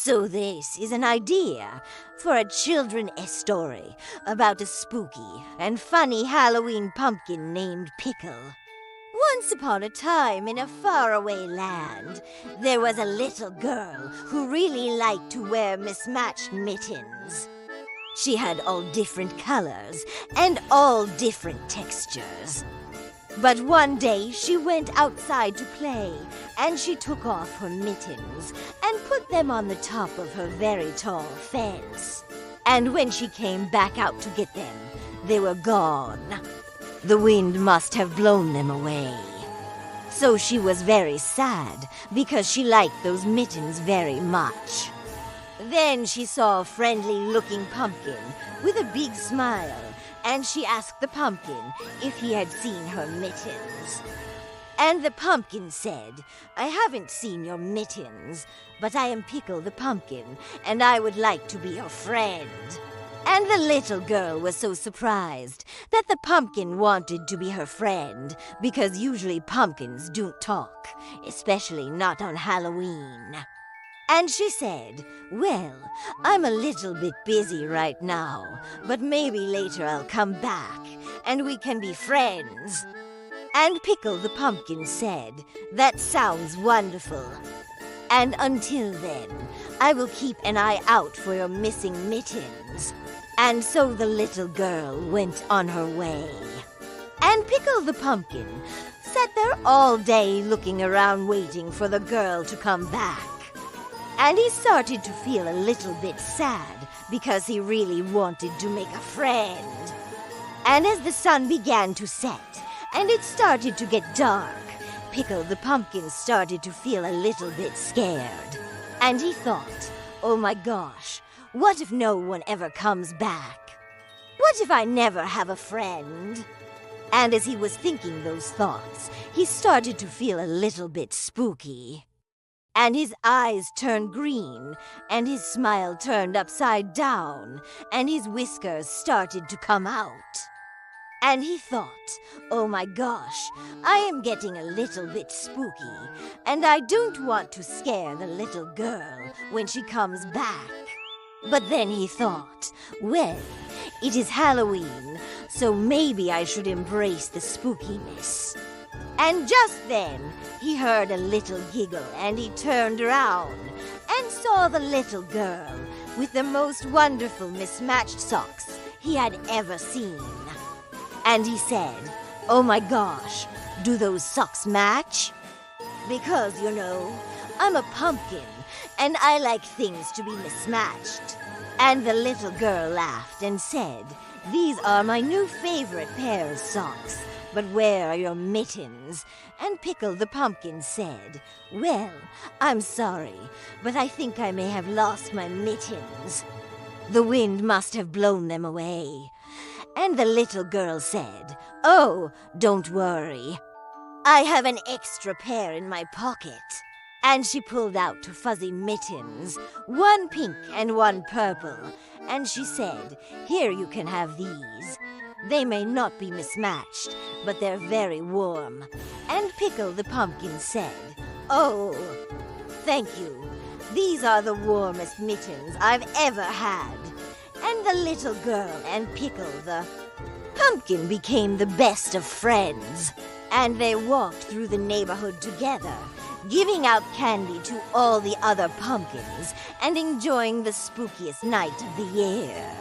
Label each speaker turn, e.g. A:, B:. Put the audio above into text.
A: So this is an idea for a children's story about a spooky and funny Halloween pumpkin named Pickle. Once upon a time in a faraway land, there was a little girl who really liked to wear mismatched mittens. She had all different colors and all different textures. But one day she went outside to play, and she took off her mittens and put them on the top of her very tall fence. And when she came back out to get them, they were gone. The wind must have blown them away. So she was very sad because she liked those mittens very much. Then she saw a friendly-looking pumpkin with a big smile, and she asked the pumpkin if he had seen her mittens. And the pumpkin said, "I haven't seen your mittens, but I am Pickle the Pumpkin, and I would like to be your friend." And the little girl was so surprised that the pumpkin wanted to be her friend, because usually pumpkins don't talk, especially not on Halloween. And she said, "Well, I'm a little bit busy right now, but maybe later I'll come back, and we can be friends." And Pickle the Pumpkin said, "That sounds wonderful. And until then, I will keep an eye out for your missing mittens." And so the little girl went on her way. And Pickle the Pumpkin sat there all day looking around waiting for the girl to come back. And he started to feel a little bit sad because he really wanted to make a friend. And as the sun began to set and it started to get dark, Pickle the Pumpkin started to feel a little bit scared. And he thought, "Oh my gosh, what if no one ever comes back? What if I never have a friend?" And as he was thinking those thoughts, he started to feel a little bit spooky. And his eyes turned green, and his smile turned upside down, and his whiskers started to come out. And he thought, "Oh my gosh, I am getting a little bit spooky, and I don't want to scare the little girl when she comes back." But then he thought, "Well, it is Halloween, so maybe I should embrace the spookiness." And just then, he heard a little giggle, and he turned around and saw the little girl with the most wonderful mismatched socks he had ever seen. And he said, "Oh my gosh, do those socks match? Because, you know, I'm a pumpkin, and I like things to be mismatched." And the little girl laughed and said, "These are my new favorite pair of socks. But where are your mittens?" And Pickle the Pumpkin said, "Well, I'm sorry, but I think I may have lost my mittens. The wind must have blown them away." And the little girl said, "Oh, don't worry. I have an extra pair in my pocket." And she pulled out two fuzzy mittens, one pink and one purple, and she said, "Here you can have these. They may not be mismatched, but they're very warm." And Pickle the Pumpkin said, "Oh, thank you. These are the warmest mittens I've ever had." And the little girl and Pickle the Pumpkin became the best of friends. And they walked through the neighborhood together, giving out candy to all the other pumpkins and enjoying the spookiest night of the year.